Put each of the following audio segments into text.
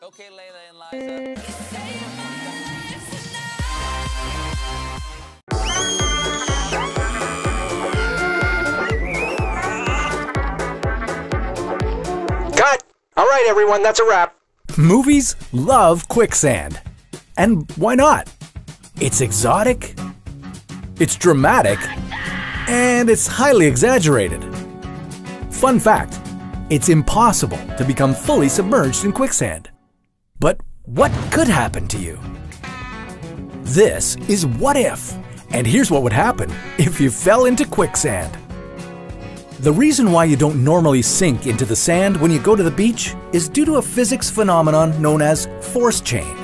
Okay, Layla and Liza. Cut! All right, everyone, that's a wrap. Movies love quicksand. And why not? It's exotic, it's dramatic, and it's highly exaggerated. Fun fact, it's impossible to become fully submerged in quicksand. But what could happen to you? This is What If, and here's what would happen if you fell into quicksand. The reason why you don't normally sink into the sand when you go to the beach is due to a physics phenomenon known as force chain.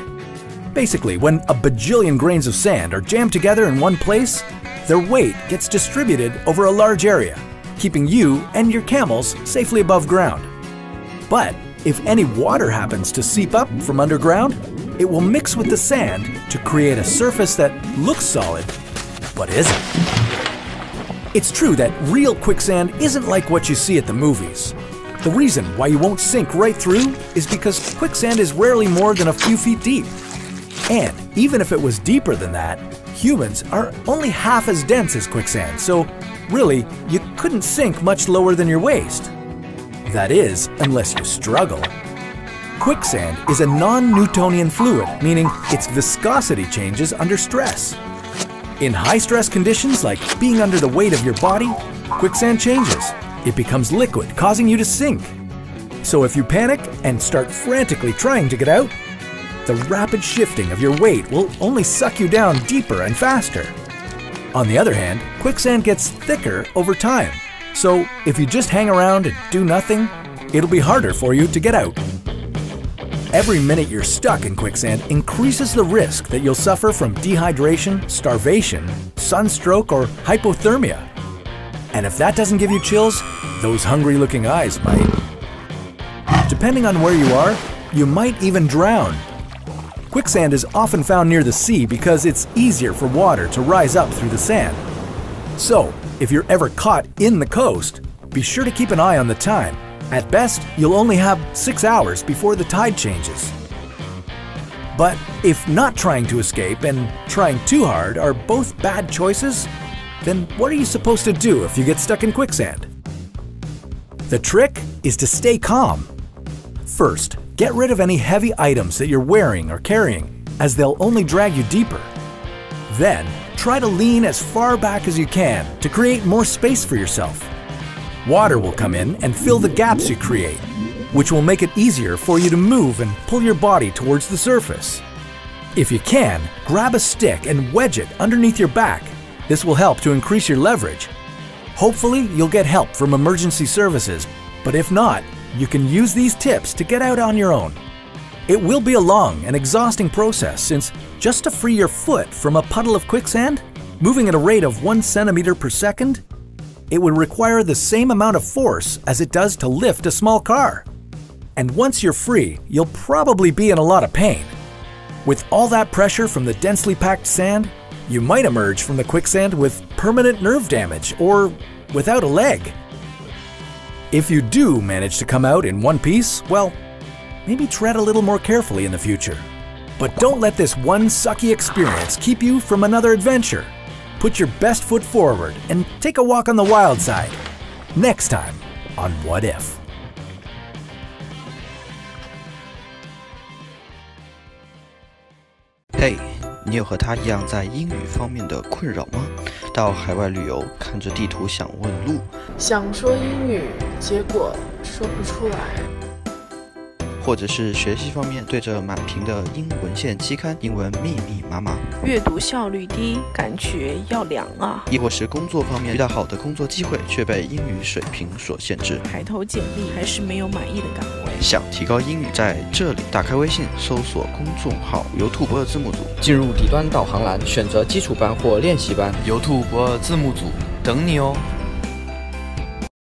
Basically, when a bajillion grains of sand are jammed together in one place, their weight gets distributed over a large area, keeping you and your camels safely above ground. But if any water happens to seep up from underground, it will mix with the sand to create a surface that looks solid, but isn't. It's true that real quicksand isn't like what you see at the movies. The reason why you won't sink right through is because quicksand is rarely more than a few feet deep. And even if it was deeper than that, humans are only half as dense as quicksand, so really, you couldn't sink much lower than your waist. That is, unless you struggle. Quicksand is a non-Newtonian fluid, meaning its viscosity changes under stress. In high-stress conditions, like being under the weight of your body, quicksand changes. It becomes liquid, causing you to sink. So if you panic and start frantically trying to get out, the rapid shifting of your weight will only suck you down deeper and faster. On the other hand, quicksand gets thicker over time. So if you just hang around and do nothing, it'll be harder for you to get out. Every minute you're stuck in quicksand increases the risk that you'll suffer from dehydration, starvation, sunstroke, or hypothermia. And if that doesn't give you chills, those hungry-looking eyes might. Depending on where you are, you might even drown. Quicksand is often found near the sea because it's easier for water to rise up through the sand. So, if you're ever caught in the coast, be sure to keep an eye on the time. At best, you'll only have 6 hours before the tide changes. But if not trying to escape and trying too hard are both bad choices, then what are you supposed to do if you get stuck in quicksand? The trick is to stay calm. First, get rid of any heavy items that you're wearing or carrying, as they'll only drag you deeper. Then, try to lean as far back as you can to create more space for yourself. Water will come in and fill the gaps you create, which will make it easier for you to move and pull your body towards the surface. If you can, grab a stick and wedge it underneath your back. This will help to increase your leverage. Hopefully, you'll get help from emergency services, but if not, you can use these tips to get out on your own. It will be a long and exhausting process, since just to free your foot from a puddle of quicksand, moving at a rate of 1 centimeter per second, it would require the same amount of force as it does to lift a small car. And once you're free, you'll probably be in a lot of pain. With all that pressure from the densely packed sand, you might emerge from the quicksand with permanent nerve damage or without a leg. If you do manage to come out in one piece, well, maybe tread a little more carefully in the future. But don't let this one sucky experience keep you from another adventure. Put your best foot forward and take a walk on the wild side. Next time on What If. Hey, 你有和他一样在英语方面的困扰吗？到海外旅游，看着地图想问路，想说英语，结果说不出来。或者是学习方面对着满屏的英文线期刊，英文密密麻麻，阅读效率低，感觉要凉啊。亦或是工作方面遇到好的工作机会，却被英语水平所限制，抬头简历还是没有满意的岗位。想提高英语，在这里打开微信，搜索公众号“游兔博尔字幕组”，进入底端导航栏，选择基础班或练习班，游兔博尔字幕组等你哦。